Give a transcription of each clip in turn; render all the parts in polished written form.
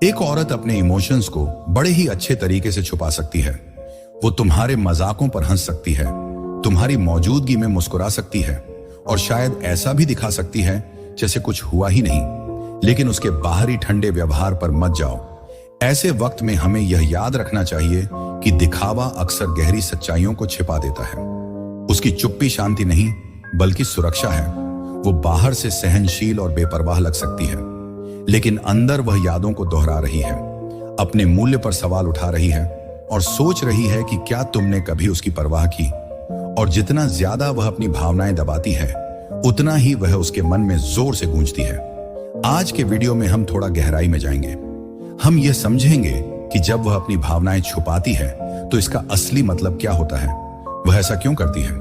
एक औरत अपने इमोशंस को बड़े ही अच्छे तरीके से छुपा सकती है। वो तुम्हारे मजाकों पर हंस सकती है, तुम्हारी मौजूदगी में मुस्कुरा सकती है और शायद ऐसा भी दिखा सकती है जैसे कुछ हुआ ही नहीं। लेकिन उसके बाहरी ठंडे व्यवहार पर मत जाओ। ऐसे वक्त में हमें यह याद रखना चाहिए कि दिखावा अक्सर गहरी सच्चाइयों को छिपा देता है। उसकी चुप्पी शांति नहीं बल्कि सुरक्षा है। वो बाहर से सहनशील और बेपरवाह लग सकती है, लेकिन अंदर वह यादों को दोहरा रही है, अपने मूल्य पर सवाल उठा रही है और सोच रही है कि क्या तुमने कभी उसकी परवाह की। और जितना ज्यादा वह अपनी भावनाएं दबाती है, उतना ही वह उसके मन में जोर से गूंजती है। आज के वीडियो में हम थोड़ा गहराई में जाएंगे। हम यह समझेंगे कि जब वह अपनी भावनाएं छुपाती है तो इसका असली मतलब क्या होता है, वह ऐसा क्यों करती है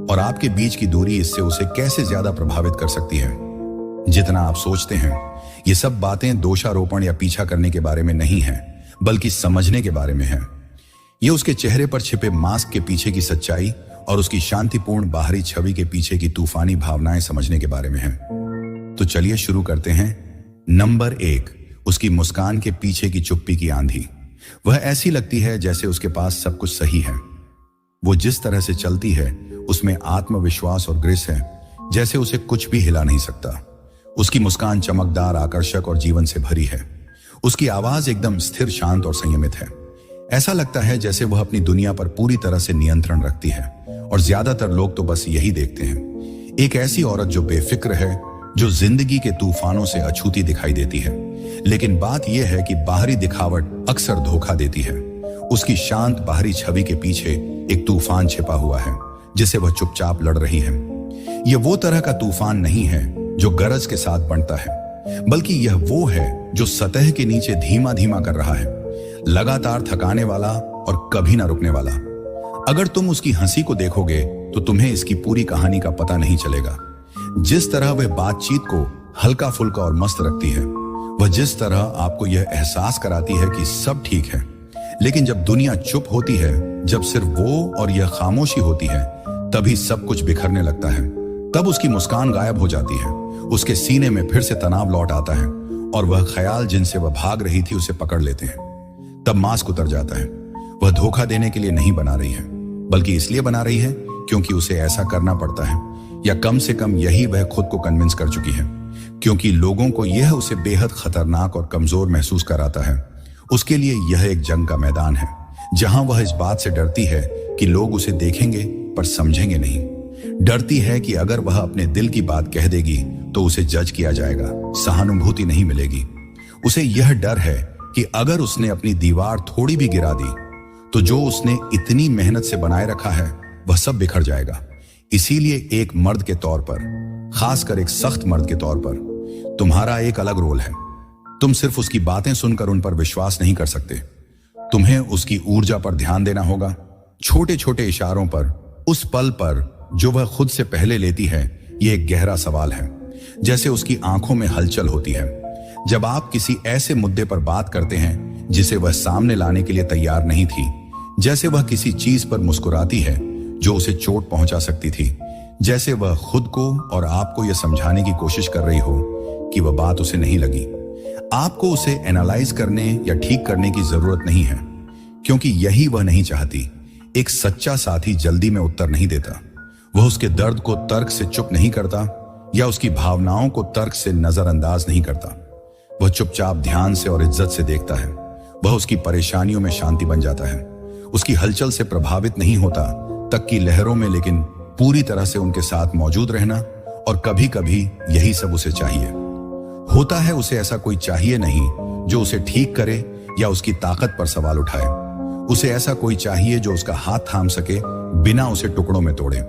और आपके बीच की दूरी इससे उसे कैसे ज्यादा प्रभावित कर सकती है। जितना आप सोचते हैं, ये सब बातें दोषारोपण या पीछा करने के बारे में नहीं है, बल्कि समझने के बारे में है। ये उसके चेहरे पर छिपे मास्क के पीछे की सच्चाई और उसकी शांतिपूर्ण बाहरी छवि के पीछे की तूफानी भावनाएं समझने के बारे में है। तो चलिए शुरू करते हैं। नंबर 1, उसकी मुस्कान के पीछे की चुप्पी की आंधी। वह ऐसी लगती है जैसे उसके पास सब कुछ सही है। वो जिस तरह से चलती है उसमें आत्मविश्वास और ग्रिस है, जैसे उसे कुछ भी हिला नहीं सकता। उसकी मुस्कान चमकदार, आकर्षक और जीवन से भरी है। उसकी आवाज एकदम स्थिर, शांत और संयमित है। ऐसा लगता है जैसे वह अपनी दुनिया पर पूरी तरह से नियंत्रण रखती है और ज्यादातर लोग तो बस यही देखते हैं। एक ऐसी औरत जो बेफिक्र है, जो जिंदगी के तूफानों से अछूती दिखाई देती है। लेकिन बात यह है कि बाहरी दिखावट अक्सर धोखा देती है। उसकी शांत बाहरी छवि के पीछे एक तूफान छिपा हुआ है, जिसे वह चुपचाप लड़ रही है। यह वो तरह का तूफान नहीं है जो गरज के साथ बढ़ता है, बल्कि यह वो है जो सतह के नीचे धीमा धीमा कर रहा है, लगातार थकाने वाला और कभी ना रुकने वाला। अगर तुम उसकी हंसी को देखोगे तो तुम्हें इसकी पूरी कहानी का पता नहीं चलेगा। जिस तरह वह बातचीत को हल्का फुल्का और मस्त रखती है, वह जिस तरह आपको यह एहसास कराती है कि सब ठीक है। लेकिन जब दुनिया चुप होती है, जब सिर्फ वो और यह खामोशी होती है, तभी सब कुछ बिखरने लगता है। तब उसकी मुस्कान गायब हो जाती है, उसके सीने में फिर से तनाव लौट आता है और वह ख्याल जिनसे वह भाग रही थी उसे पकड़ लेते हैं। तब मास्क उतर जाता है। वह धोखा देने के लिए नहीं बना रही है, बल्कि इसलिए बना रही है क्योंकि उसे ऐसा करना पड़ता है, या कम से कम यही वह खुद को कन्विंस कर चुकी है, क्योंकि लोगों को यह उसे बेहद खतरनाक और कमजोर महसूस कराता है। उसके लिए यह एक जंग का मैदान है, जहां वह इस बात से डरती है कि लोग उसे देखेंगे पर समझेंगे नहीं। डरती है कि अगर वह अपने दिल की बात कह देगी तो उसे जज किया जाएगा, सहानुभूति नहीं मिलेगी। उसे यह डर है कि अगर उसने अपनी दीवार थोड़ी भी गिरा दी तो जो उसने इतनी मेहनत से बनाए रखा है वह सब बिखर जाएगा। इसीलिए एक मर्द के तौर पर, खासकर एक सख्त मर्द के तौर पर, तुम्हारा एक अलग रोल है। तुम सिर्फ उसकी बातें सुनकर उन पर विश्वास नहीं कर सकते। तुम्हें उसकी ऊर्जा पर ध्यान देना होगा, छोटे छोटे इशारों पर, उस पल पर जो वह खुद से पहले लेती है। यह एक गहरा सवाल है, जैसे उसकी आंखों में हलचल होती है जब आप किसी ऐसे मुद्दे पर बात करते हैं जिसे वह सामने लाने के लिए तैयार नहीं थी। जैसे वह किसी चीज पर मुस्कुराती है जो उसे चोट पहुंचा सकती थी। जैसे वह खुद को और आपको यह समझाने की कोशिश कर रही हो कि वह बात उसे नहीं लगी। आपको उसे एनालाइज करने या ठीक करने की जरूरत नहीं है, क्योंकि यही वह नहीं चाहती। एक सच्चा साथी जल्दी में उत्तर नहीं देता। वह उसके दर्द को तर्क से चुप नहीं करता या उसकी भावनाओं को तर्क से नजरअंदाज नहीं करता। वह चुपचाप ध्यान से और इज्जत से देखता है। वह उसकी परेशानियों में शांति बन जाता है, उसकी हलचल से प्रभावित नहीं होता, तक की लहरों में, लेकिन पूरी तरह से उनके साथ मौजूद रहना। और कभी कभी यही सब उसे चाहिए होता है। उसे ऐसा कोई चाहिए नहीं जो उसे ठीक करे या उसकी ताकत पर सवाल उठाए। उसे ऐसा कोई चाहिए जो उसका हाथ थाम सके बिना उसे टुकड़ों में तोड़े।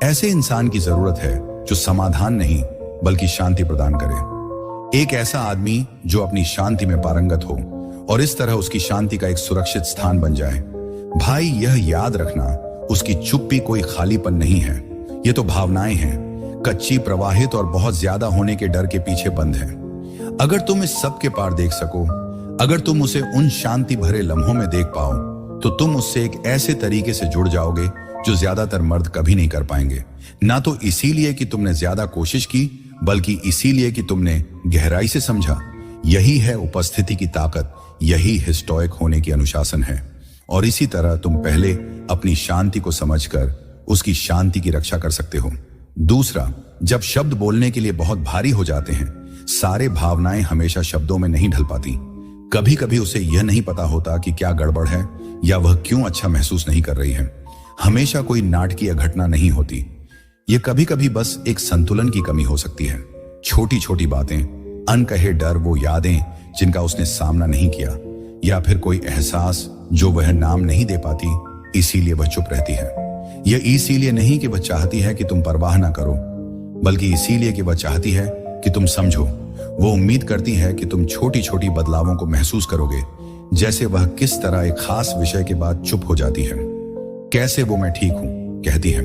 ऐसे इंसान की जरूरत है जो समाधान नहीं बल्कि शांति प्रदान करे। एक ऐसा आदमी जो अपनी शांति में पारंगत हो और इस तरह उसकी शांति का एक सुरक्षित स्थान बन जाए। भाई, यह याद रखना, उसकी चुप्पी कोई खालीपन नहीं है। ये तो भावनाएं हैं, कच्ची, प्रवाहित और बहुत ज्यादा होने के डर के पीछे बंद है। अगर तुम इस सब के पार देख सको, अगर तुम उसे उन शांति भरे लम्हों में देख पाओ, तो तुम उससे एक ऐसे तरीके से जुड़ जाओगे जो ज्यादातर मर्द कभी नहीं कर पाएंगे। ना तो इसीलिए कि तुमने ज्यादा कोशिश की, बल्कि इसीलिए कि तुमने गहराई से समझा। यही है उपस्थिति की ताकत, यही हिस्टोइक होने की अनुशासन है। और इसी तरह तुम पहले अपनी शांति को समझकर उसकी शांति की रक्षा कर सकते हो। दूसरा, जब शब्द बोलने के लिए बहुत भारी हो जाते हैं, सारे भावनाएं हमेशा शब्दों में नहीं ढल पाती। कभी कभी उसे यह नहीं पता होता कि क्या गड़बड़ है या वह क्यों अच्छा महसूस नहीं कर रही है। हमेशा कोई नाटकीय घटना नहीं होती, यह कभी कभी बस एक संतुलन की कमी हो सकती है। छोटी छोटी बातें, अनकहे डर, वो यादें जिनका उसने सामना नहीं किया, या फिर कोई एहसास जो वह नाम नहीं दे पाती, इसीलिए वह चुप रहती है। यह इसीलिए नहीं कि वह चाहती है कि तुम परवाह ना करो, बल्कि इसीलिए कि वह चाहती है कि तुम समझो। वो उम्मीद करती है कि तुम छोटी छोटी बदलावों को महसूस करोगे, जैसे वह किस तरह एक खास विषय के बाद चुप हो जाती है। कैसे वो मैं ठीक हूं कहती है,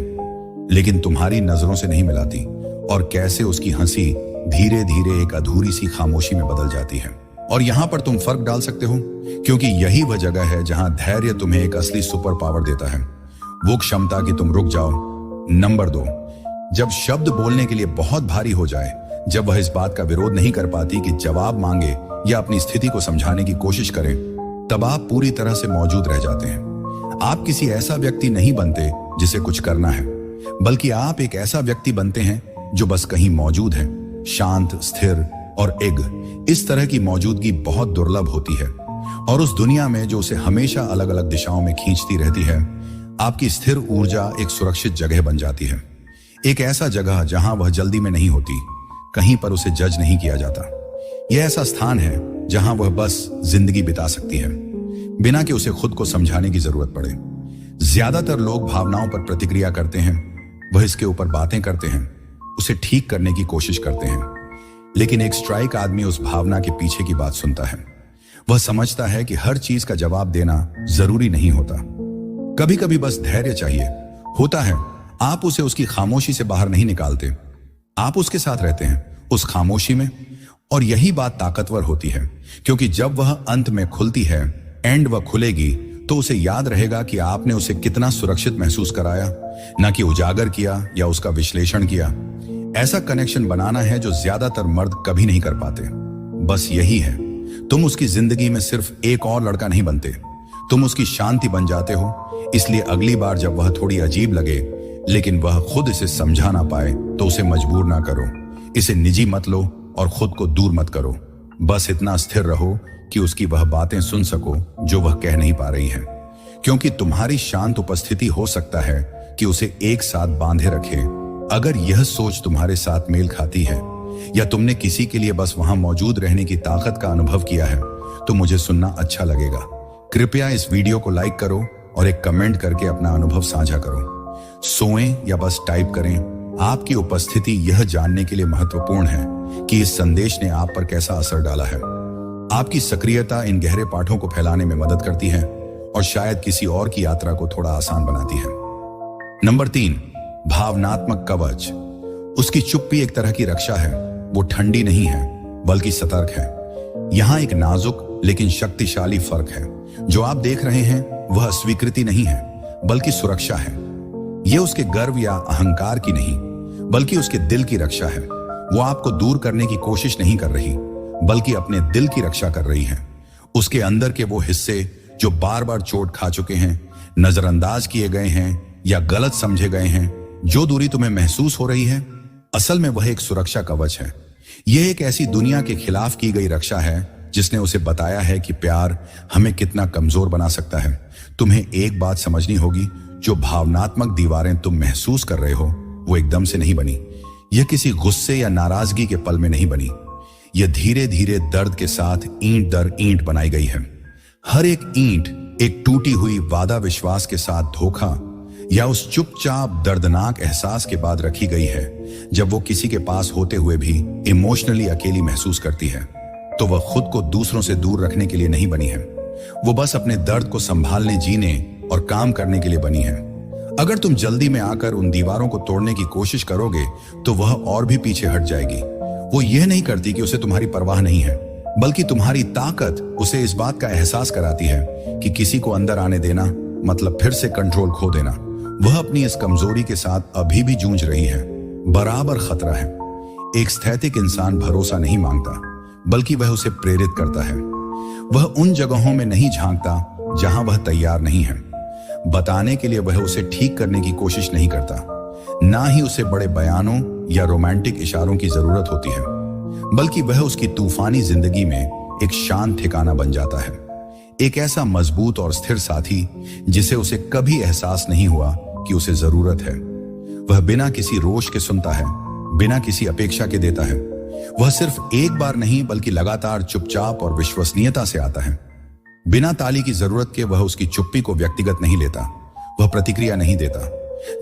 लेकिन तुम्हारी नजरों से नहीं मिलाती, और कैसे उसकी हंसी धीरे धीरे एक अधूरी सी खामोशी में बदल जाती है। और यहां पर तुम फर्क डाल सकते हो, क्योंकि यही वह जगह है जहां धैर्य तुम्हें एक असली सुपर पावर देता है, वो क्षमता कि तुम रुक जाओ। नंबर 2, जब शब्द बोलने के लिए बहुत भारी हो जाए, जब वह इस बात का विरोध नहीं कर पाती कि जवाब मांगे या अपनी स्थिति को समझाने की कोशिश करे, तब आप पूरी तरह से मौजूद रह जाते हैं। आप किसी ऐसा व्यक्ति नहीं बनते जिसे कुछ करना है, बल्कि आप एक ऐसा व्यक्ति बनते हैं जो बस कहीं मौजूद है, शांत, स्थिर और एक। इस तरह की मौजूदगी बहुत दुर्लभ होती है, और उस दुनिया में जो उसे हमेशा अलग अलग दिशाओं में खींचती रहती है, आपकी स्थिर ऊर्जा एक सुरक्षित जगह बन जाती है। एक ऐसा जगह जहां वह जल्दी में नहीं होती, कहीं पर उसे जज नहीं किया जाता। यह ऐसा स्थान है जहां वह बस जिंदगी बिता सकती है, बिना कि उसे खुद को समझाने की जरूरत पड़े। ज्यादातर लोग भावनाओं पर प्रतिक्रिया करते हैं, वह इसके ऊपर बातें करते हैं, उसे ठीक करने की कोशिश करते हैं, लेकिन एक स्ट्राइक आदमी उस भावना के पीछे की बात सुनता है। वह समझता है कि हर चीज का जवाब देना जरूरी नहीं होता, कभी कभी बस धैर्य चाहिए होता है। आप उसे उसकी खामोशी से बाहर नहीं निकालते, आप उसके साथ रहते हैं उस खामोशी में। और यही बात ताकतवर होती है, क्योंकि जब वह अंत में खुलती है, एंड वह खुलेगी, तो उसे याद रहेगा कि आपने उसे कितना सुरक्षित महसूस कराया, ना कि उजागर किया या उसका विश्लेषण किया। ऐसा कनेक्शन बनाना है जो ज्यादातर मर्द कभी नहीं कर पाते। बस यही है, तुम उसकी जिंदगी में सिर्फ एक और लड़का नहीं बनते, तुम उसकी शांति बन जाते हो। इसलिए अगली बार जब वह थोड़ी अजीब लगे, लेकिन वह खुद इसे समझा ना पाए, तो उसे मजबूर ना करो, इसे निजी मत लो और खुद को दूर मत करो। बस इतना स्थिर रहो कि उसकी वह बातें सुन सको जो वह कह नहीं पा रही है, क्योंकि तुम्हारी शांत उपस्थिति हो सकता है कि उसे एक साथ बांधे रखे। अगर यह सोच तुम्हारे साथ मेल खाती है, या तुमने किसी के लिए बस वहां मौजूद रहने की ताकत का अनुभव किया है, तो मुझे सुनना अच्छा लगेगा। कृपया इस वीडियो को लाइक करो और एक कमेंट करके अपना अनुभव साझा करो। सोएं या बस टाइप करें, आपकी उपस्थिति यह जानने के लिए महत्वपूर्ण है कि इस संदेश ने आप पर कैसा असर डाला है। आपकी सक्रियता इन गहरे पाठों को फैलाने में मदद करती है और शायद किसी और की यात्रा को थोड़ा आसान बनाती है। नंबर 3, भावनात्मक कवच। उसकी चुप्पी एक तरह की रक्षा है। वो ठंडी नहीं है, बल्कि सतर्क है। यहां एक नाजुक लेकिन शक्तिशाली फर्क है। जो आप देख रहे हैं वह स्वीकृति नहीं है, बल्कि सुरक्षा है। यह उसके गर्व या अहंकार की नहीं, बल्कि उसके दिल की रक्षा है। वो आपको दूर करने की कोशिश नहीं कर रही, बल्कि अपने दिल की रक्षा कर रही है। उसके अंदर के वो हिस्से जो बार बार चोट खा चुके हैं, नजरअंदाज किए गए हैं या गलत समझे गए हैं, जो दूरी तुम्हें महसूस हो रही है, असल में वह एक सुरक्षा कवच है। यह एक ऐसी दुनिया के खिलाफ की गई रक्षा है जिसने उसे बताया है कि प्यार हमें कितना कमजोर बना सकता है। तुम्हें एक बात समझनी होगी, जो भावनात्मक दीवारें तुम महसूस कर रहे हो, वो एकदम से नहीं बनी। यह किसी गुस्से या नाराजगी के पल में नहीं बनी। यह धीरे धीरे दर्द के साथ ईंट दर ईंट बनाई गई है। हर एक ईंट एक टूटी हुई वादा विश्वास के साथ धोखा या उस चुपचाप दर्दनाक एहसास के बाद रखी गई है, जब वो किसी के पास होते हुए भी इमोशनली अकेली महसूस करती है। तो वह खुद को दूसरों से दूर रखने के लिए नहीं बनी है, वो बस अपने दर्द को संभालने, जीने और काम करने के लिए बनी है। अगर तुम जल्दी में आकर उन दीवारों को तोड़ने की कोशिश करोगे, तो वह और भी पीछे हट जाएगी। वो यह नहीं करती कि उसे तुम्हारी परवाह नहीं है, बल्कि तुम्हारी ताकत उसे इस बात का एहसास कराती है कि किसी को अंदर आने देना मतलब फिर से कंट्रोल खो देना। वह अपनी इस कमजोरी के साथ अभी भी जूझ रही है। बराबर खतरा है। एक स्थैतिक इंसान भरोसा नहीं मांगता, बल्कि वह उसे प्रेरित करता है। वह उन जगहों में नहीं झांकता जहां वह तैयार नहीं है। बताने के लिए वह उसे ठीक करने की कोशिश नहीं करता। ना ही उसे बड़े बयानों या रोमांटिक इशारों की जरूरत होती है, बल्कि वह उसकी तूफानी जिंदगी में एक शांत ठिकाना बन जाता है। एक ऐसा मजबूत और स्थिर साथी जिसे उसे कभी एहसास नहीं हुआ कि उसे जरूरत है। वह बिना किसी रोष के सुनता है, बिना किसी अपेक्षा के देता है। वह सिर्फ एक बार नहीं बल्कि लगातार चुपचाप और विश्वसनीयता से आता है। बिना ताली की जरूरत के वह उसकी चुप्पी को व्यक्तिगत नहीं लेता। वह प्रतिक्रिया नहीं देता।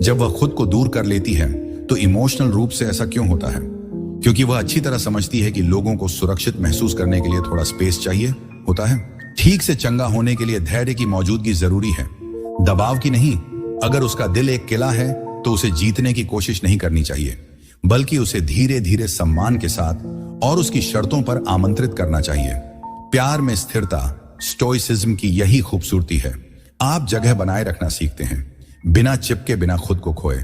जब वह खुद को दूर कर लेती है तो इमोशनल रूप से ऐसा क्यों होता है? क्योंकि वह अच्छी तरह समझती है कि लोगों को सुरक्षित महसूस करने के लिए थोड़ा स्पेस चाहिए होता है। ठीक से चंगा होने के लिए धैर्य की मौजूदगी जरूरी है, दबाव की नहीं। अगर उसका दिल एक किला है तो उसे जीतने की कोशिश नहीं करनी चाहिए, बल्कि उसे धीरे धीरे सम्मान के साथ और उसकी शर्तों पर आमंत्रित करना चाहिए। प्यार में स्थिरता, स्टोइसिज्म की यही खूबसूरती है। आप जगह बनाए रखना सीखते हैं, बिना चिपके, बिना खुद को खोए।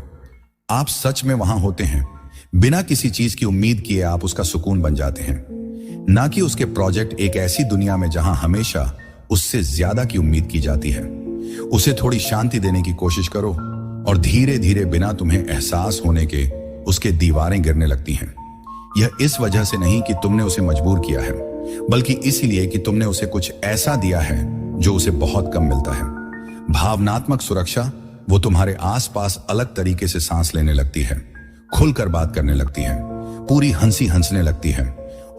आप सच में वहां होते हैं, बिना किसी चीज की उम्मीद किए आप उसका सुकून बन जाते हैं। ना कि उसके प्रोजेक्ट एक ऐसी दुनिया में जहां हमेशा उससे ज्यादा की उम्मीद की जाती है। उसे थोड़ी शांति देने की कोशिश करो और धीरे धीरे बिना तुम्हें एहसास होने के उसके दीवारें गिरने लगती हैं। यह इस वजह से नहीं कि तुमने उसे मजबूर किया है, बल्कि इसलिए कि तुमने उसे कुछ ऐसा दिया है जो उसे बहुत कम मिलता है। भावनात्मक सुरक्षा, वो तुम्हारे आसपास अलग तरीके से सांस लेने लगती है, खुलकर बात करने लगती है, पूरी हंसी हंसने लगती है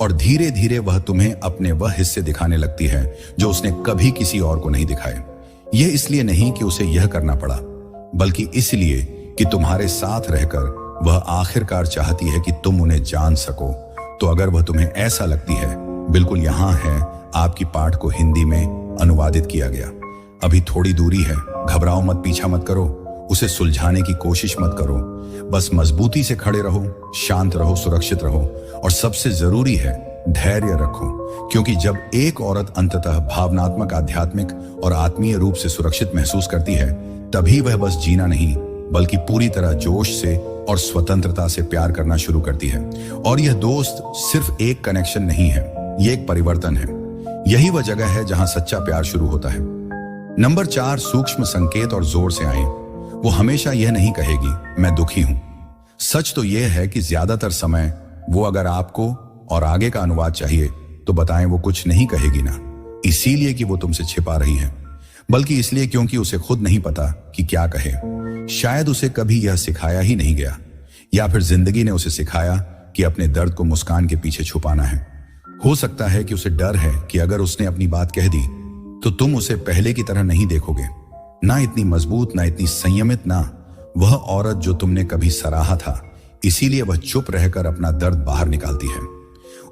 और धीरे धीरे वह तुम्हें अपने वह हिस्से दिखाने लगती है जो उसने कभी किसी और को नहीं दिखाए। यह इसलिए नहीं कि उसे यह करना पड़ा, बल्कि इसलिए कि तुम्हारे साथ रहकर वह आखिरकार चाहती है कि तुम उन्हें जान सको। तो अगर वह तुम्हें ऐसा लगती है, बिल्कुल यहां है आपकी पाठ को हिंदी में अनुवादित किया गया। अभी थोड़ी दूरी है, घबराओ मत, पीछा मत करो, उसे सुलझाने की कोशिश मत करो। बस मजबूती से खड़े रहो, शांत रहो, सुरक्षित रहो और सबसे जरूरी है धैर्य रखो। क्योंकि जब एक औरत अंततः भावनात्मक, आध्यात्मिक और आत्मीय रूप से सुरक्षित महसूस करती है, तभी वह बस जीना नहीं बल्कि पूरी तरह जोश से और स्वतंत्रता से प्यार करना शुरू करती है। और यह दोस्त सिर्फ एक कनेक्शन नहीं है, यह एक परिवर्तन है। यही वह जगह है जहां सच्चा प्यार शुरू होता है। नंबर 4, सूक्ष्म संकेत और जोर से आए। वो हमेशा यह नहीं कहेगी मैं दुखी हूं। सच तो यह है कि ज्यादातर समय वो अगर आपको और आगे का अनुवाद चाहिए तो बताएं, वो कुछ नहीं कहेगी ना इसीलिए कि वो तुमसे छिपा रही है, बल्कि इसलिए क्योंकि उसे खुद नहीं पता कि क्या कहे। शायद उसे कभी यह सिखाया ही नहीं गया, या फिर जिंदगी ने उसे सिखाया कि अपने दर्द को मुस्कान के पीछे छुपाना है। हो सकता है कि उसे डर है कि अगर उसने अपनी बात कह दी तो तुम उसे पहले की तरह नहीं देखोगे, ना इतनी मजबूत, ना इतनी संयमित, ना वह औरत जो तुमने कभी सराहा था। इसीलिए वह चुप रहकर अपना दर्द बाहर निकालती है,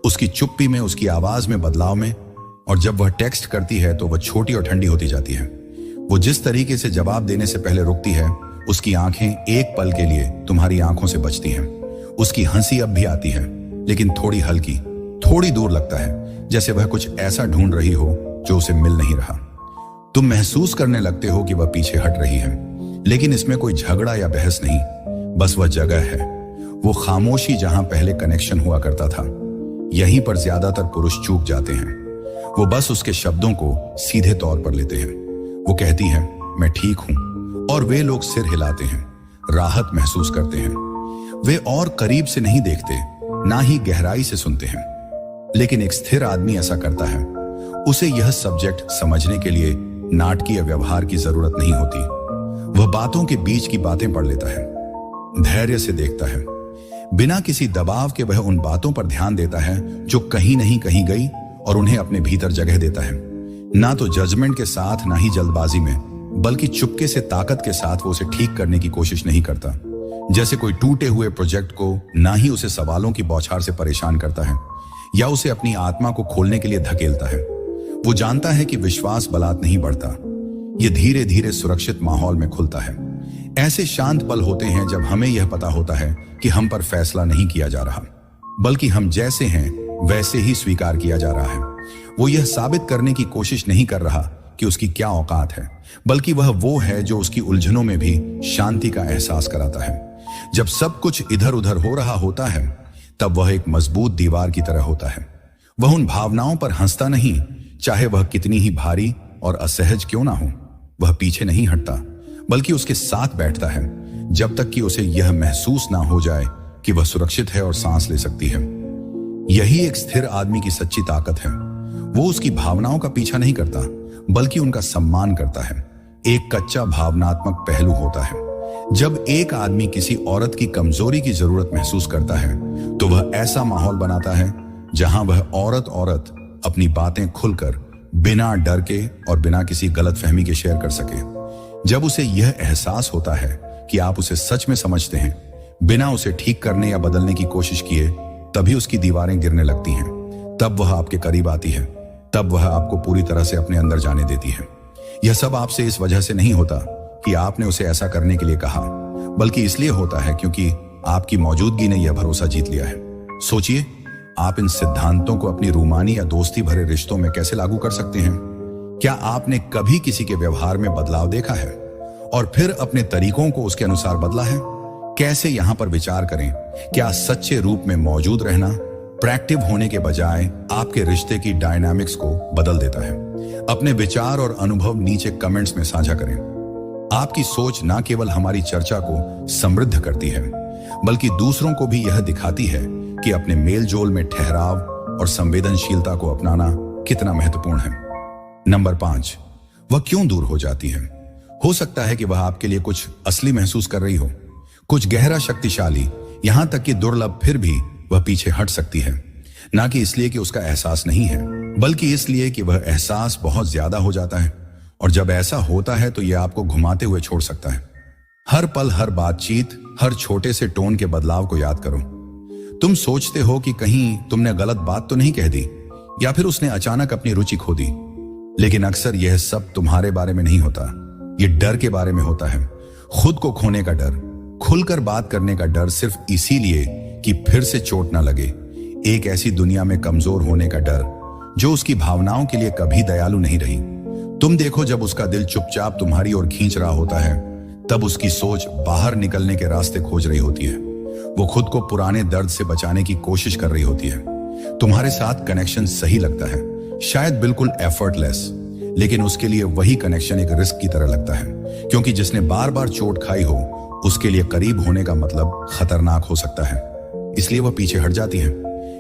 उसकी चुप्पी में, उसकी आवाज में, बदलाव में। और जब वह टेक्स्ट करती है तो वह छोटी और ठंडी होती जाती है। वो जिस तरीके से जवाब देने से पहले रुकती है, उसकी आंखें एक पल के लिए तुम्हारी आंखों से बचती हैं। उसकी हंसी अब भी आती है, लेकिन थोड़ी हल्की, थोड़ी दूर लगता है, जैसे वह कुछ ऐसा ढूंढ रही हो जो उसे मिल नहीं रहा। तुम महसूस करने लगते हो कि वह पीछे हट रही है, लेकिन इसमें कोई झगड़ा या बहस नहीं, बस वह जगह है, वो खामोशी जहां पहले कनेक्शन हुआ करता था। यहीं पर ज्यादातर पुरुष चूक जाते हैं। वो बस उसके शब्दों को सीधे तौर पर लेते हैं। वो कहती है मैं ठीक हूं, और वे लोग सिर हिलाते हैं, राहत महसूस करते हैं। वे और करीब से नहीं देखते, ना ही गहराई से सुनते हैं। लेकिन एक स्थिर आदमी ऐसा करता है। उसे यह सब्जेक्ट समझने के लिए नाटकीय व्यवहार की जरूरत नहीं होती। वह बातों के बीच की बातें पढ़ लेता है, धैर्य से देखता है, बिना किसी दबाव के वह उन बातों पर ध्यान देता है जो कहीं नहीं कहीं गई, और उन्हें अपने भीतर जगह देता है। ना तो जजमेंट के साथ, ना ही जल्दबाजी में, बल्कि चुपके से, ताकत के साथ वो उसे ठीक करने की कोशिश नहीं करता। जैसे कोई टूटे हुए प्रोजेक्ट को ना ही उसे सवालों की बौछार से परेशान करता है या उसे अपनी आत्मा को खोलने के लिए धकेलता है। वो जानता है कि विश्वास बलात् नहीं बढ़ता, ये धीरे धीरे सुरक्षित माहौल में खुलता है। ऐसे शांत पल होते हैं जब हमें यह पता होता है कि हम पर फैसला नहीं किया जा रहा, बल्कि हम जैसे हैं वैसे ही स्वीकार किया जा रहा है। वो यह साबित करने की कोशिश नहीं कर रहा कि उसकी क्या औकात है, बल्कि वह वो है जो उसकी उलझनों में भी शांति का एहसास कराता है। जब सब कुछ इधर उधर हो रहा होता है, तब वह एक मजबूत दीवार की तरह होता है। वह उन भावनाओं पर हंसता नहीं, चाहे वह कितनी ही भारी और असहज क्यों ना हो। वह पीछे नहीं हटता, बल्कि उसके साथ बैठता है जब तक कि उसे यह महसूस ना हो जाए कि वह सुरक्षित है और सांस ले सकती है। यही एक स्थिर आदमी की सच्ची ताकत है। वो उसकी भावनाओं का पीछा नहीं करता, बल्कि उनका सम्मान करता है। एक कच्चा भावनात्मक पहलू होता है। जब एक आदमी किसी औरत की कमजोरी की जरूरत महसूस करता है, तो वह ऐसा माहौल बनाता है जहां वह औरत अपनी बातें खुलकर बिना डर के और बिना किसी गलतफहमी के शेयर कर सके। जब उसे यह एहसास होता है कि आप उसे सच में समझते हैं, बिना उसे ठीक करने या बदलने की कोशिश किए, तभी उसकी दीवारें गिरने लगती हैं। तब वह आपके करीब आती है, तब वह आपको पूरी तरह से अपने अंदर जाने देती है। यह सब आपसे इस वजह से नहीं होता कि आपने उसे ऐसा करने के लिए कहा, बल्कि इसलिए होता है क्योंकि आपकी मौजूदगी ने यह भरोसा जीत लिया है। सोचिए, आप इन सिद्धांतों को अपनी रूमानी या दोस्ती भरे रिश्तों में कैसे लागू कर सकते हैं? क्या आपने कभी किसी के व्यवहार में बदलाव देखा है और फिर अपने तरीकों को उसके अनुसार बदला है? कैसे यहां पर विचार करें, क्या सच्चे रूप में मौजूद रहना प्रोएक्टिव होने के बजाय आपके रिश्ते की डायनामिक्स को बदल देता है? अपने विचार और अनुभव नीचे कमेंट्स में साझा करें। आपकी सोच न केवल हमारी चर्चा को समृद्ध करती है, बल्कि दूसरों को भी यह दिखाती है कि अपने मेलजोल में ठहराव और संवेदनशीलता को अपनाना कितना महत्वपूर्ण है। नंबर 5, वह क्यों दूर हो जाती है? हो सकता है कि वह आपके लिए कुछ असली महसूस कर रही हो, कुछ गहरा, शक्तिशाली, यहां तक कि दुर्लभ, फिर भी वह पीछे हट सकती है। ना कि इसलिए कि उसका एहसास नहीं है, बल्कि इसलिए कि वह एहसास बहुत ज्यादा हो जाता है। और जब ऐसा होता है तो यह आपको घुमाते हुए छोड़ सकता है। हर पल, हर बातचीत, हर छोटे से टोन के बदलाव को याद करो। तुम सोचते हो कि कहीं तुमने गलत बात तो नहीं कह दी, या फिर उसने अचानक अपनी रुचि खो दी। लेकिन अक्सर यह सब तुम्हारे बारे में नहीं होता, यह डर के बारे में होता है। खुद को खोने का डर, खुलकर बात करने का डर, सिर्फ इसीलिए कि फिर से चोट ना लगे। एक ऐसी दुनिया में कमजोर होने का डर जो उसकी भावनाओं के लिए कभी दयालु नहीं रही। तुम देखो, जब उसका दिल चुपचाप तुम्हारी ओर खींच रहा होता है, तब उसकी सोच बाहर निकलने के रास्ते खोज रही होती है। वो खुद को पुराने दर्द से बचाने की कोशिश कर रही होती है। तुम्हारे साथ कनेक्शन सही लगता है, शायद बिल्कुल एफर्टलेस, लेकिन उसके लिए वही कनेक्शन एक रिस्क की तरह लगता है, क्योंकि जिसने बार बार चोट खाई हो, उसके लिए करीब होने का मतलब खतरनाक हो सकता है। इसलिए वह पीछे हट जाती है।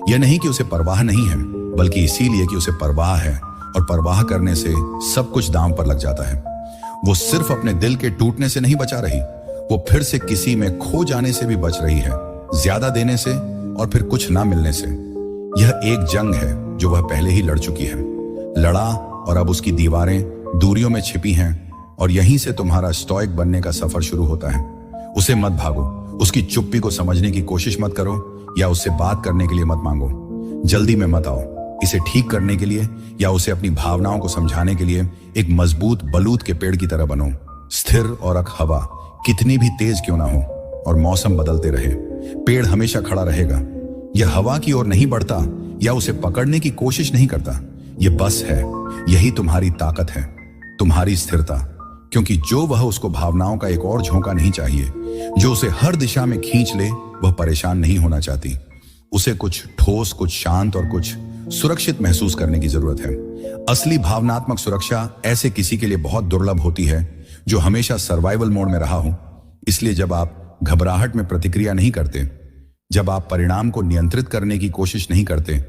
यह नहीं कि उसे परवाह नहीं है, बल्कि इसीलिए कि उसे परवाह है, और परवाह करने से सब कुछ दांव पर लग जाता है। वो सिर्फ अपने दिल के टूटने से नहीं बचा रही, वो फिर से किसी में खो जाने से भी बच रही है, ज्यादा देने से और फिर कुछ ना मिलने से। यह एक जंग है जो वह पहले ही लड़ चुकी है, लड़ा, और अब उसकी दीवारें दूरियों में छिपी हैं, और यहीं से तुम्हारा स्टॉइक बनने का सफर शुरू होता है। उसे मत भागो, उसकी चुप्पी को समझने की कोशिश मत करो, या उससे बात करने के लिए मत मांगो। जल्दी में मत आओ इसे ठीक करने के लिए, या उसे अपनी भावनाओं को समझाने के लिए। एक मजबूत बलूत के पेड़ की तरह बनो, स्थिर और अक हवा कितनी भी तेज क्यों ना हो और मौसम बदलते रहे, पेड़ हमेशा खड़ा रहेगा। यह हवा की ओर नहीं बढ़ता या उसे पकड़ने की कोशिश नहीं करता, यह बस है। यही तुम्हारी ताकत है, तुम्हारी स्थिरता, क्योंकि जो वह उसको भावनाओं का एक और झोंका नहीं चाहिए, जो उसे हर दिशा में खींच ले। वह परेशान नहीं होना चाहती, उसे कुछ ठोस, कुछ शांत और कुछ सुरक्षित महसूस करने की जरूरत है। असली भावनात्मक सुरक्षा ऐसे किसी के लिए बहुत दुर्लभ होती है जो हमेशा सर्वाइवल मोड में रहा हो। इसलिए जब आप घबराहट में प्रतिक्रिया नहीं करते, जब आप परिणाम को नियंत्रित करने की कोशिश नहीं करते,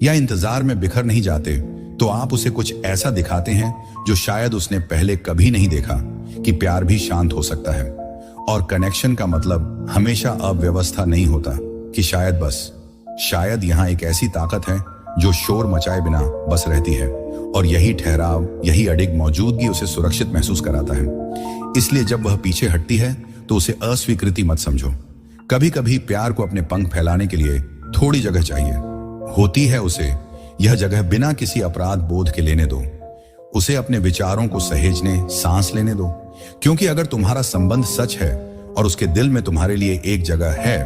या इंतजार में बिखर नहीं जाते, तो आप उसे कुछ ऐसा दिखाते हैं जो शायद उसने पहले कभी नहीं देखा, कि प्यार भी शांत हो सकता है। और कनेक्शन का मतलब हमेशा अव्यवस्था नहीं होता, कि शायद यहाँ एक ऐसी ताकत है जो शोर मचाए बिना बस रहती है, और यही ठहराव, यही अडिग मौजूदगी उसे सुरक्षित महसूस कराता है। इसलिए जब वह पीछे हटती है तो उसे अस्वीकृति मत समझो। कभी कभी प्यार को अपने पंख फैलाने के लिए थोड़ी जगह चाहिए होती है। उसे यह जगह बिना किसी अपराध बोध के लेने दो, उसे अपने विचारों को सहेजने, सांस लेने दो। क्योंकि अगर तुम्हारा संबंध सच है और उसके दिल में तुम्हारे लिए एक जगह है,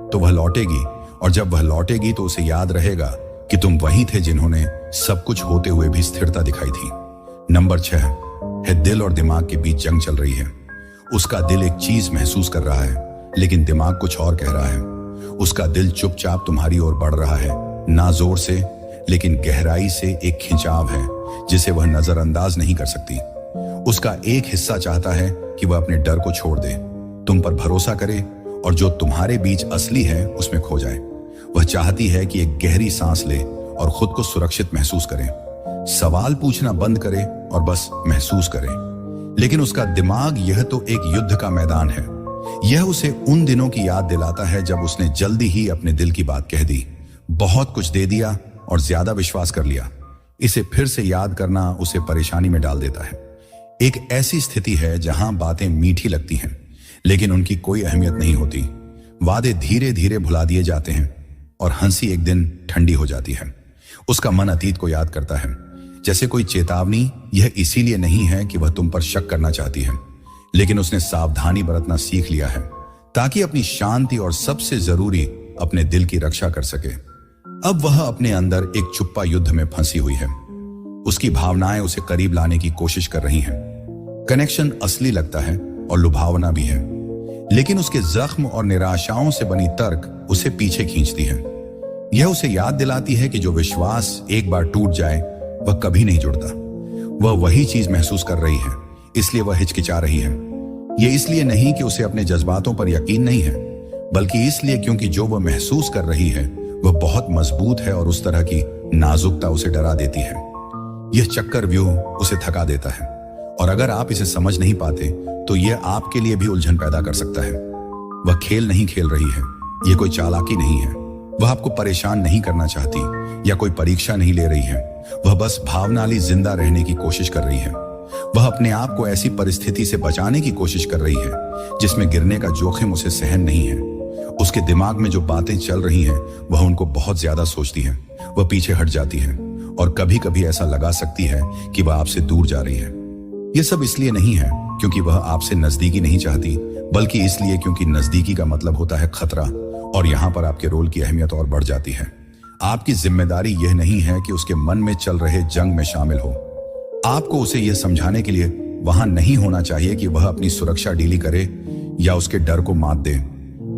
तो वह लौटेगी, और जब वह लौटेगी तो उसे याद रहेगा कि तुम वही थे जिन्होंने सब कुछ होते हुए भी स्थिरता दिखाई थी। नंबर 6 है, दिल और दिमाग के बीच जंग चल रही है। उसका दिल एक चीज महसूस कर रहा है, लेकिन दिमाग कुछ और कह रहा है। उसका दिल चुपचाप तुम्हारी ओर बढ़ रहा है, ना जोर से, लेकिन गहराई से एक खिंचाव है जिसे वह नजरअंदाज नहीं कर सकती। उसका एक हिस्सा चाहता है कि वह अपने डर को छोड़ दे, तुम पर भरोसा करे और जो तुम्हारे बीच असली है उसमें खो जाए। वह चाहती है कि एक गहरी सांस ले और खुद को सुरक्षित महसूस करे, सवाल पूछना बंद करे और बस महसूस करे। लेकिन उसका दिमाग यह तो एक युद्ध का मैदान है। यह उसे उन दिनों की याद दिलाता है जब उसने जल्दी ही अपने दिल की बात कह दी, बहुत कुछ दे दिया और ज्यादा विश्वास कर लिया। इसे फिर से याद करना उसे परेशानी में डाल देता है। एक ऐसी स्थिति है जहां बातें मीठी लगती हैं लेकिन उनकी कोई अहमियत नहीं होती। वादे धीरे धीरे भुला दिए जाते हैं और हंसी एक दिन ठंडी हो जाती है। उसका मन अतीत को याद करता है, जैसे कोई चेतावनी। यह इसीलिए नहीं है कि वह तुम पर शक करना चाहती है, लेकिन उसने सावधानी बरतना सीख लिया है ताकि अपनी शांति और सबसे जरूरी अपने दिल की रक्षा कर सके। अब वह अपने अंदर एक छुपा युद्ध में फंसी हुई है। उसकी भावनाएं उसे करीब लाने की कोशिश कर रही हैं। कनेक्शन असली लगता है और लुभावना भी है, लेकिन उसके जख्म और निराशाओं से बनी तर्क उसे पीछे खींचती है। यह उसे याद दिलाती है कि जो विश्वास एक बार टूट जाए वह कभी नहीं जुड़ता। वह वही चीज महसूस कर रही है, इसलिए वह हिचकिचा रही है। यह इसलिए नहीं कि उसे अपने जज्बातों पर यकीन नहीं है, बल्कि इसलिए क्योंकि जो वह महसूस कर रही है वह बहुत मजबूत है और उस तरह की नाजुकता उसे डरा देती है। यह चक्कर व्यूह उसे थका देता है और अगर आप इसे समझ नहीं पाते तो यह आपके लिए भी उलझन पैदा कर सकता है। वह खेल नहीं खेल रही है, यह कोई चालाकी नहीं है। वह आपको परेशान नहीं करना चाहती या कोई परीक्षा नहीं ले रही है। वह बस भावनाली जिंदा रहने की कोशिश कर रही है। वह अपने आप को ऐसी परिस्थिति से बचाने की कोशिश कर रही है जिसमें गिरने का जोखिम उसे सहन नहीं है। उसके दिमाग में जो बातें चल रही हैं वह उनको बहुत ज्यादा सोचती है। वह पीछे हट जाती है और कभी कभी ऐसा लगा सकती है कि वह आपसे दूर जा रही है। यह सब इसलिए नहीं है क्योंकि वह आपसे नजदीकी नहीं चाहती, बल्कि इसलिए क्योंकि नजदीकी का मतलब होता है खतरा, और यहां पर आपके रोल की अहमियत और बढ़ जाती है। आपकी जिम्मेदारी यह नहीं है कि उसके मन में चल रहे जंग में शामिल हो। आपको उसे यह समझाने के लिए वहां नहीं होना चाहिए कि वह अपनी सुरक्षा ढीली करे या उसके डर को मात दे।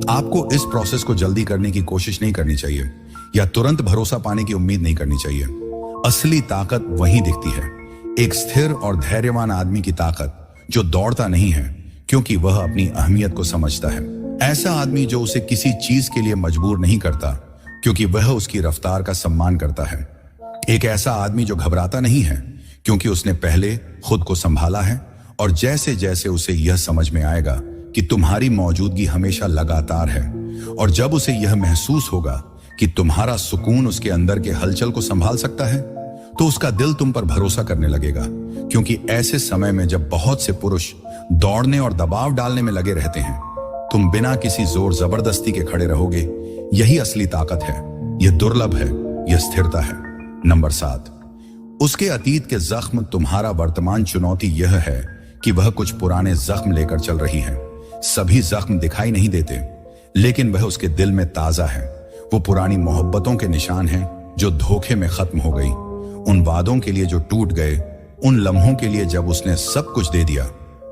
आपको इस प्रोसेस को जल्दी करने की कोशिश नहीं करनी चाहिए या तुरंत भरोसा पाने की उम्मीद नहीं करनी चाहिए। असली ताकत वहीं दिखती है, एक स्थिर और धैर्यवान आदमी की ताकत जो दौड़ता नहीं है क्योंकि वह अपनी अहमियत को समझता है। ऐसा आदमी जो उसे किसी चीज के लिए मजबूर नहीं करता क्योंकि वह उसकी रफ्तार का सम्मान करता है। एक ऐसा आदमी जो घबराता नहीं है क्योंकि उसने पहले खुद को संभाला है, और जैसे जैसे उसे यह समझ में आएगा कि तुम्हारी मौजूदगी हमेशा लगातार है, और जब उसे यह महसूस होगा कि तुम्हारा सुकून उसके अंदर के हलचल को संभाल सकता है, तो उसका दिल तुम पर भरोसा करने लगेगा। क्योंकि ऐसे समय में जब बहुत से पुरुष दौड़ने और दबाव डालने में लगे रहते हैं, तुम बिना किसी जोर जबरदस्ती के खड़े रहोगे। यही असली ताकत है, यह दुर्लभ है, यह स्थिरता है। नंबर 7, उसके अतीत के जख्म। तुम्हारा वर्तमान चुनौती यह है कि वह कुछ पुराने जख्म लेकर चल रही है। सभी जख्म दिखाई नहीं देते, लेकिन वह उसके दिल में ताजा है। वो पुरानी मोहब्बतों के निशान हैं जो धोखे में खत्म हो गई, उन वादों के लिए जो टूट गए, उन लम्हों के लिए जब उसने सब कुछ दे दिया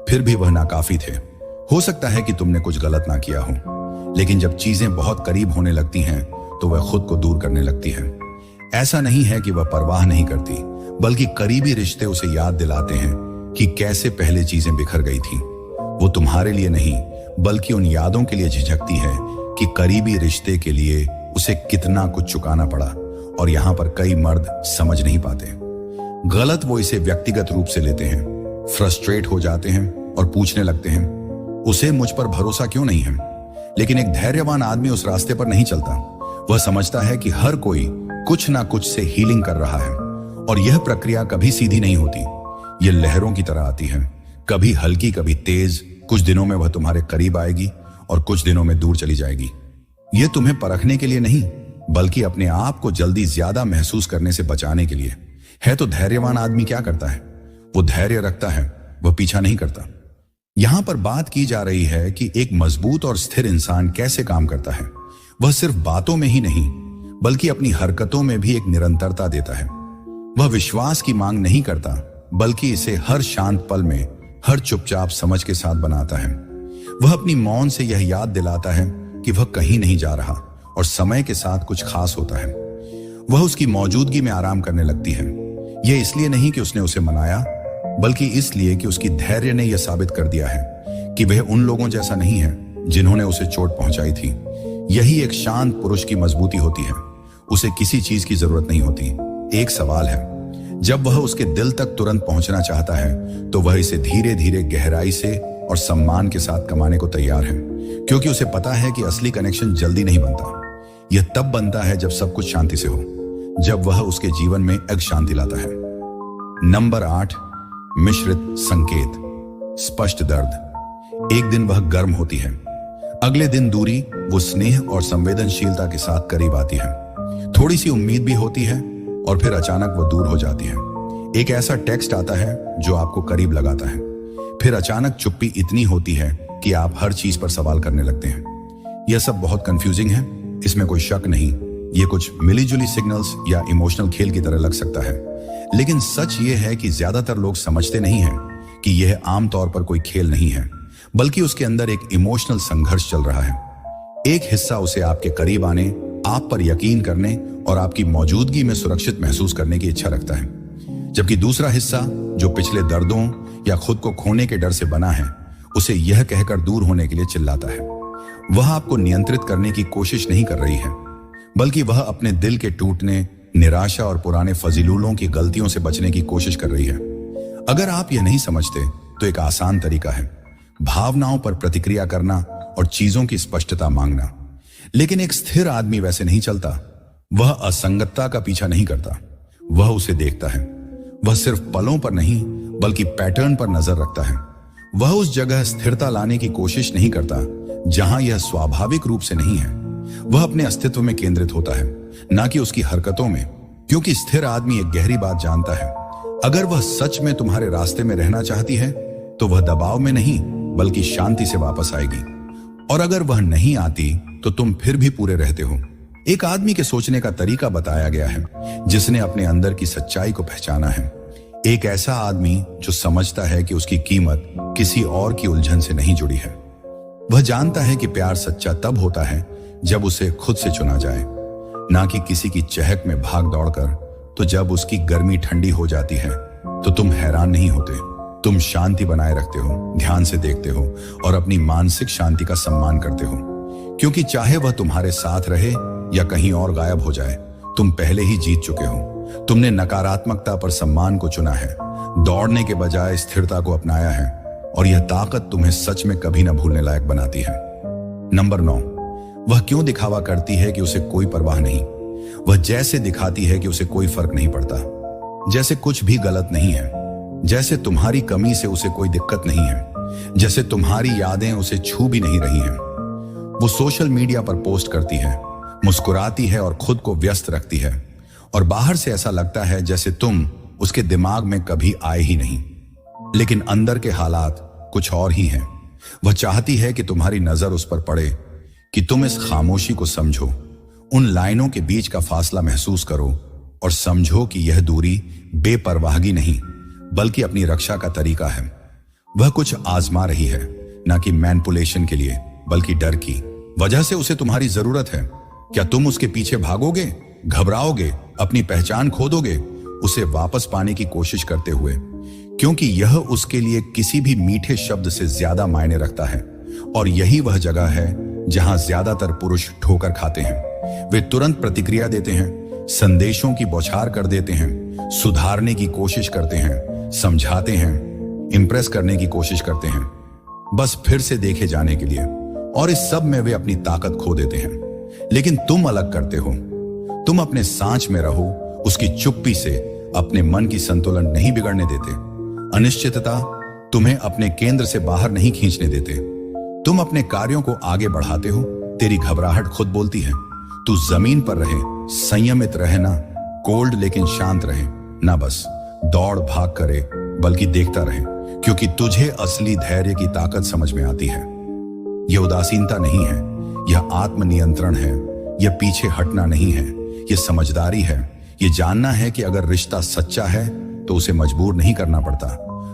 फिर भी वह नाकाफी थे। हो सकता है कि तुमने कुछ गलत ना किया हो, लेकिन जब चीजें बहुत करीब होने लगती हैं तो वह खुद को दूर करने लगती है। ऐसा नहीं है कि वह परवाह नहीं करती, बल्कि करीबी रिश्ते उसे याद दिलाते हैं कि कैसे पहले चीजें बिखर गई थी। वो तुम्हारे लिए नहीं, बल्कि उन यादों के लिए झिझकती है कि करीबी रिश्ते के लिए उसे कितना कुछ चुकाना पड़ा, और यहां पर कई मर्द समझ नहीं पाते। गलत वो इसे व्यक्तिगत रूप से लेते हैं, फ्रस्ट्रेट हो जाते हैं और पूछने लगते हैं, उसे मुझ पर भरोसा क्यों नहीं है। लेकिन एक धैर्यवान आदमी उस रास्ते पर नहीं चलता। वह समझता है कि हर कोई कुछ ना कुछ से हीलिंग कर रहा है, और यह प्रक्रिया कभी सीधी नहीं होती। यह लहरों की तरह आती है, कभी हल्की कभी तेज। कुछ दिनों में वह तुम्हारे करीब आएगी और कुछ दिनों में दूर चली जाएगी। यह तुम्हें परखने के लिए नहीं, बल्कि अपने आप को जल्दी ज्यादा महसूस करने से बचाने के लिए है। तो धैर्यवान आदमी क्या करता है? वो धैर्य रखता है, वह पीछा नहीं करता। यहां पर बात की जा रही है कि एक मजबूत और स्थिर इंसान कैसे काम करता है। वह सिर्फ बातों में ही नहीं, बल्कि अपनी हरकतों में भी एक निरंतरता देता है। वह विश्वास की मांग नहीं करता, बल्कि इसे हर शांत पल में, हर चुपचाप समझ के साथ बनाता है। वह अपनी मौन से यह याद दिलाता है कि वह कहीं नहीं जा रहा और समय के साथ कुछ खास होता है। वह उसकी मौजूदगी में आराम करने लगती है। यह इसलिए नहीं कि उसने उसे मनाया, बल्कि इसलिए कि उसकी धैर्य ने यह साबित कर दिया है कि वह उन लोगों जैसा नहीं है जिन्होंने उसे चोट पहुंचाई थी। यही एक शांत पुरुष की मजबूती होती है। उसे किसी चीज की जरूरत नहीं होती। एक सवाल है, जब वह उसके दिल तक तुरंत पहुंचना चाहता है तो वह इसे धीरे धीरे गहराई से और सम्मान के साथ कमाने को तैयार है, क्योंकि उसे पता है कि असली कनेक्शन जल्दी नहीं बनता। यह तब बनता है जब सब कुछ शांति से हो, जब वह उसके जीवन में एक शांति लाता है। नंबर 8, मिश्रित संकेत, स्पष्ट दर्द। एक दिन वह गर्म होती है, अगले दिन दूरी, वो स्नेह और संवेदनशीलता के साथ करीब आती है। थोड़ी सी उम्मीद भी होती है और फिर अचानक वो दूर हो जाती है। एक ऐसा टेक्स्ट आता है जो आपको करीब लगाता है, फिर अचानक चुप्पी इतनी होती है कि आप हर चीज पर सवाल करने लगते हैं। यह सब बहुत कंफ्यूजिंग है, इसमें कोई शक नहीं। ये कुछ मिलीजुली सिग्नल्स या इमोशनल खेल की तरह लग सकता है, लेकिन सच ये है कि ज्यादातर लोग समझते नहीं हैं कि यह आमतौर पर कोई खेल नहीं है, बल्कि उसके अंदर एक इमोशनल संघर्ष चल रहा है। एक हिस्सा उसे आपके करीब आने, आप पर यकीन करने और आपकी मौजूदगी में सुरक्षित महसूस करने की इच्छा रखता है, जबकि दूसरा हिस्सा, जो पिछले दर्दों या खुद को खोने के डर से बना है, उसे यह कहकर दूर होने के लिए चिल्लाता है। वह आपको नियंत्रित करने की कोशिश नहीं कर रही है, बल्कि वह अपने दिल के टूटने, निराशा और पुराने फजीलूलों की गलतियों से बचने की कोशिश कर रही है। अगर आप यह नहीं समझते तो एक आसान तरीका है भावनाओं पर प्रतिक्रिया करना और चीजों की स्पष्टता मांगना। लेकिन एक स्थिर आदमी वैसे नहीं चलता। वह असंगतता का पीछा नहीं करता, वह उसे देखता है। वह सिर्फ पलों पर नहीं बल्कि पैटर्न पर नजर रखता है। वह उस जगह स्थिरता लाने की कोशिश नहीं करता जहां यह स्वाभाविक रूप से नहीं है। वह अपने अस्तित्व में केंद्रित होता है, ना कि उसकी हरकतों में, क्योंकि स्थिर आदमी एक गहरी बात जानता है। अगर वह सच में तुम्हारे रास्ते में रहना चाहती है तो वह दबाव में नहीं बल्कि शांति से वापस आएगी, और अगर वह नहीं आती तो तुम फिर भी पूरे रहते हो। एक आदमी के सोचने का तरीका बताया गया है जिसने अपने अंदर की सच्चाई को पहचाना है। एक ऐसा आदमी जो समझता है कि उसकी कीमत किसी और की उलझन से नहीं जुड़ी है। वह जानता है कि प्यार सच्चा तब होता है जब उसे खुद से चुना जाए, ना कि किसी की चहक में भाग दौड़कर। तो जब उसकी गर्मी ठंडी हो जाती है तो तुम हैरान नहीं होते, तुम शांति बनाए रखते हो, ध्यान से देखते हो और अपनी मानसिक शांति का सम्मान करते हो, क्योंकि चाहे वह तुम्हारे साथ रहे या कहीं और गायब हो जाए, तुम पहले ही जीत चुके हो। तुमने नकारात्मकता पर सम्मान को चुना है, दौड़ने के बजाय स्थिरता को अपनाया है, और यह ताकत तुम्हें सच में कभी न भूलने लायक बनाती है। नंबर 9, वह क्यों दिखावा करती है कि उसे कोई परवाह नहीं। वह जैसे दिखाती है कि उसे कोई फर्क नहीं पड़ता, जैसे कुछ भी गलत नहीं है, जैसे तुम्हारी कमी से उसे कोई दिक्कत नहीं है, जैसे तुम्हारी यादें उसे छू भी नहीं रही हैं। वो सोशल मीडिया पर पोस्ट करती है, मुस्कुराती है और खुद को व्यस्त रखती है, और बाहर से ऐसा लगता है जैसे तुम उसके दिमाग में कभी आए ही नहीं। लेकिन अंदर के हालात कुछ और ही हैं। वह चाहती है कि तुम्हारी नजर उस पर पड़े, कि तुम इस खामोशी को समझो, उन लाइनों के बीच का फासला महसूस करो और समझो कि यह दूरी बेपरवाहगी नहीं बल्कि अपनी रक्षा का तरीका है। वह कुछ आजमा रही है, ना कि मैनिपुलेशन के लिए बल्कि डर की वजह से उसे तुम्हारी जरूरत है। क्या तुम उसके पीछे भागोगे, घबराओगे, अपनी पहचान खो दोगे, उसे वापस पाने की कोशिश करते हुए, क्योंकि यह उसके लिए किसी भी मीठे शब्द से ज्यादा मायने रखता है। और यही वह जगह है जहां ज्यादातर पुरुष ठोकर खाते हैं। वे तुरंत प्रतिक्रिया देते हैं, संदेशों की बौछार कर देते हैं, सुधारने की कोशिश करते हैं, समझाते हैं, इंप्रेस करने की कोशिश करते हैं, बस फिर से देखे जाने के लिए, और इस सब में वे अपनी ताकत खो देते हैं। लेकिन तुम अलग करते हो। तुम अपने सांच में रहो, उसकी चुप्पी से अपने मन की संतुलन नहीं बिगड़ने देते। अनिश्चितता तुम्हें अपने केंद्र से बाहर नहीं खींचने देते। तुम अपने कार्यों को आगे बढ़ाते हो। तेरी घबराहट खुद बोलती है, तू जमीन पर रहे, संयमित रहे, ना कोल्ड लेकिन शांत रहे, ना बस दौड़ भाग करे बल्कि देखता रहे, क्योंकि तुझे असली धैर्य की ताकत समझ में आती है। यह उदासीनता नहीं है, यह आत्मनियंत्रण है, यह पीछे हटना नहीं है, यह समझदारी है। यह जानना है कि अगर रिश्ता सच्चा है तो उसे मजबूर नहीं करना पड़ता।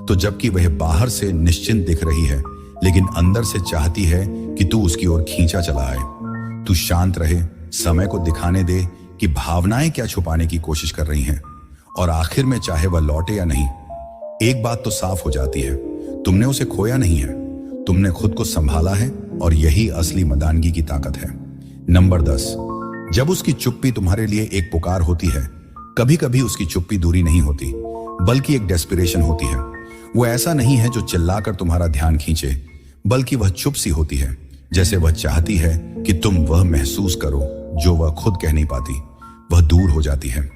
तो जबकि वह बाहर से निश्चिंत दिख रही है लेकिन अंदर से चाहती है कि तू उसकी ओर खींचा चला आए। तू शांत रहे, समय को दिखाने दे कि भावनाएं क्या छुपाने की कोशिश कर रही हैं, और आखिर में चाहे वह लौटे या नहीं, एक बात तो साफ हो जाती है, तुमने उसे खोया नहीं है, तुमने खुद को संभाला है, और यही असली मर्दानगी की ताकत है। नंबर 10, जब उसकी चुप्पी तुम्हारे लिए एक पुकार होती है, कभी कभी उसकी चुप्पी दूरी नहीं होती, बल्कि एक डेस्पिरेशन होती है। वो ऐसा नहीं है जो चिल्लाकर तुम्हारा ध्यान खींचे, बल्कि वह चुप सी होती है, जैसे वह चाहती है कि तुम वह महसूस करो जो वह खुद कह नहीं पाती। वह दूर हो जाती है,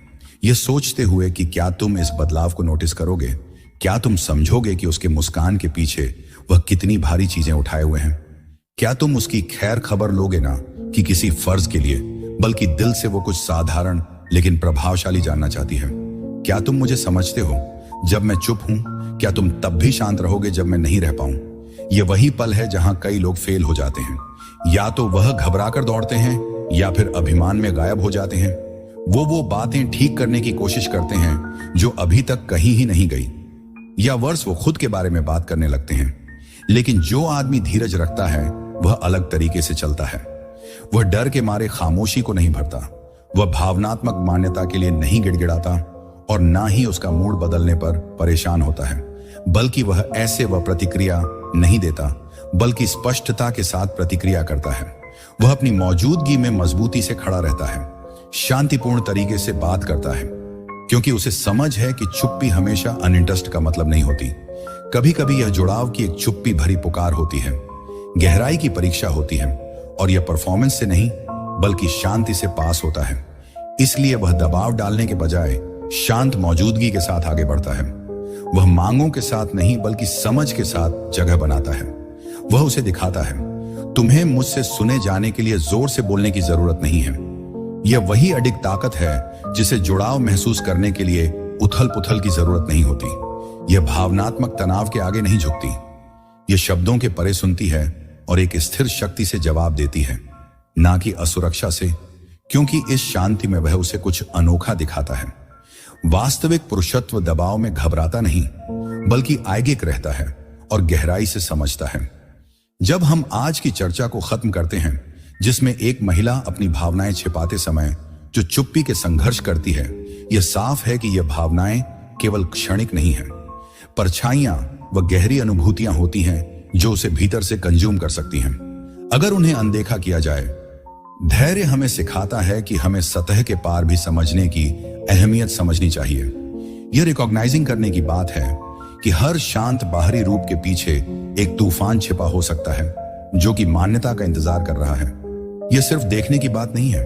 यह सोचते हुए कि क्या तुम इस बदलाव को नोटिस करोगे, क्या तुम समझोगे कि उसके मुस्कान के पीछे वह कितनी भारी चीजें उठाए हुए हैं। क्या तुम उसकी खैर खबर लोगे ना कि किसी फर्ज के लिए, बल्कि दिल से वो कुछ साधारण लेकिन प्रभावशाली जानना चाहती है। क्या तुम मुझे समझते हो, जब मैं चुप हूं क्या तुम तब भी शांत रहोगे जब मैं नहीं रह पाऊं। यह वही पल है जहां कई लोग फेल हो जाते हैं, या तो वह घबराकर दौड़ते हैं या फिर अभिमान में गायब हो जाते हैं। वो बातें ठीक करने की कोशिश करते हैं जो अभी तक कहीं ही नहीं गई, या वर्ष वो खुद के बारे में बात करने लगते हैं। लेकिन जो आदमी धीरज रखता है वह अलग तरीके से चलता है। वह डर के मारे खामोशी को नहीं भरता, वह भावनात्मक मान्यता के लिए नहीं गिड़गिड़ाता, और ना ही उसका मूड बदलने पर परेशान होता है, बल्कि वह प्रतिक्रिया नहीं देता, बल्कि स्पष्टता के साथ प्रतिक्रिया करता है। वह अपनी मौजूदगी में मजबूती से खड़ा रहता है, शांतिपूर्ण तरीके से बात करता है, क्योंकि उसे समझ है कि चुप्पी हमेशा अनइंटरेस्ट का मतलब नहीं होती। कभी कभी यह जुड़ाव की एक चुप्पी भरी पुकार होती है, गहराई की परीक्षा होती है, और यह परफॉर्मेंस से नहीं बल्कि शांति से पास होता है। इसलिए वह दबाव डालने के बजाय शांत मौजूदगी के साथ आगे बढ़ता है। वह मांगों के साथ नहीं बल्कि समझ के साथ जगह बनाता है। वह उसे दिखाता है, तुम्हें मुझसे सुने जाने के लिए जोर से बोलने की जरूरत नहीं है। यह वही अडिग ताकत है जिसे जुड़ाव महसूस करने के लिए उथल पुथल की जरूरत नहीं होती। यह भावनात्मक तनाव के आगे नहीं झुकती, यह शब्दों के परे सुनती है और एक स्थिर शक्ति से जवाब देती है, ना कि असुरक्षा से, क्योंकि इस शांति में वह उसे कुछ अनोखा दिखाता है। वास्तविक पुरुषत्व दबाव में घबराता नहीं बल्कि आगे रहता है और गहराई से समझता है। जब हम आज की चर्चा को खत्म करते हैं, जिसमें एक महिला अपनी भावनाएं छिपाते समय जो चुप्पी के संघर्ष करती है, यह साफ है कि यह भावनाएं केवल क्षणिक नहीं है। परछाइयां व गहरी अनुभूतियां होती हैं जो उसे भीतर से कंज्यूम कर सकती हैं, अगर उन्हें अनदेखा किया जाए। धैर्य हमें सिखाता है कि हमें सतह के पार भी समझने की अहमियत समझनी चाहिए। यह रिकॉग्नाइजिंग करने की बात है कि हर शांत बाहरी रूप के पीछे एक तूफान छिपा हो सकता है जो कि मान्यता का इंतजार कर रहा है। यह सिर्फ देखने की बात नहीं है,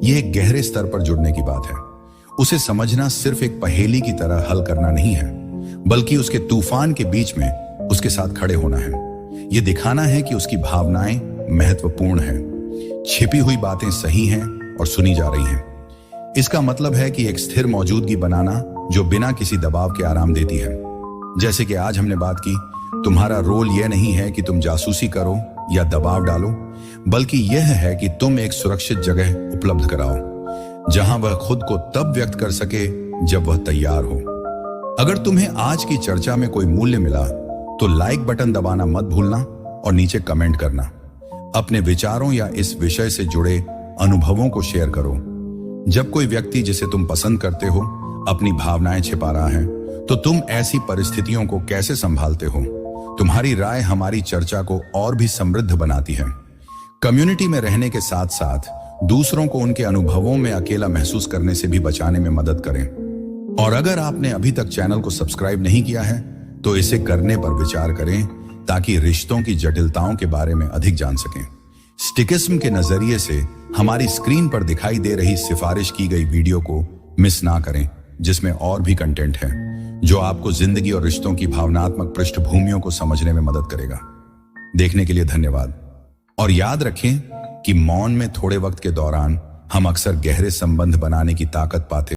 यह एक गहरे स्तर पर जुड़ने की बात है। उसे समझना सिर्फ एक पहेली की तरह हल करना नहीं है, बल्कि उसके तूफान के बीच में उसके साथ खड़े होना है। यह दिखाना है कि उसकी भावनाएं महत्वपूर्ण हैं, छिपी हुई बातें सही हैं और सुनी जा रही हैं। इसका मतलब है कि एक स्थिर मौजूदगी बनाना जो बिना किसी दबाव के आराम देती है। जैसे कि आज हमने बात की, तुम्हारा रोल यह नहीं है कि तुम जासूसी करो या दबाव डालो, बल्कि यह है कि तुम एक सुरक्षित जगह उपलब्ध कराओ जहां वह खुद को तब व्यक्त कर सके जब वह तैयार हो। अगर तुम्हें आज की चर्चा में कोई मूल्य मिला तो लाइक बटन दबाना मत भूलना और नीचे कमेंट करना। अपने विचारों या इस विषय से जुड़े अनुभवों को शेयर करो। जब कोई व्यक्ति जिसे तुम पसंद करते हो अपनी भावनाएं छिपा रहा है, तो तुम ऐसी परिस्थितियों को कैसे संभालते हो? तुम्हारी राय हमारी चर्चा को और भी समृद्ध बनाती है। कम्युनिटी में रहने के साथ साथ दूसरों को उनके अनुभवों में अकेला महसूस करने से भी बचाने में मदद करें। और अगर आपने अभी तक चैनल को सब्सक्राइब नहीं किया है तो इसे करने पर विचार करें, ताकि रिश्तों की जटिलताओं के बारे में अधिक जान सकें। स्टिकिज्म के नजरिए से हमारी स्क्रीन पर दिखाई दे रही सिफारिश की गई वीडियो को मिस ना करें, जिसमें और भी कंटेंट है जो आपको जिंदगी और रिश्तों की भावनात्मक पृष्ठभूमियों को समझने में मदद करेगा। देखने के लिए धन्यवाद, और याद रखें कि मौन में थोड़े वक्त के दौरान हम अक्सर गहरे संबंध बनाने की ताकत पाते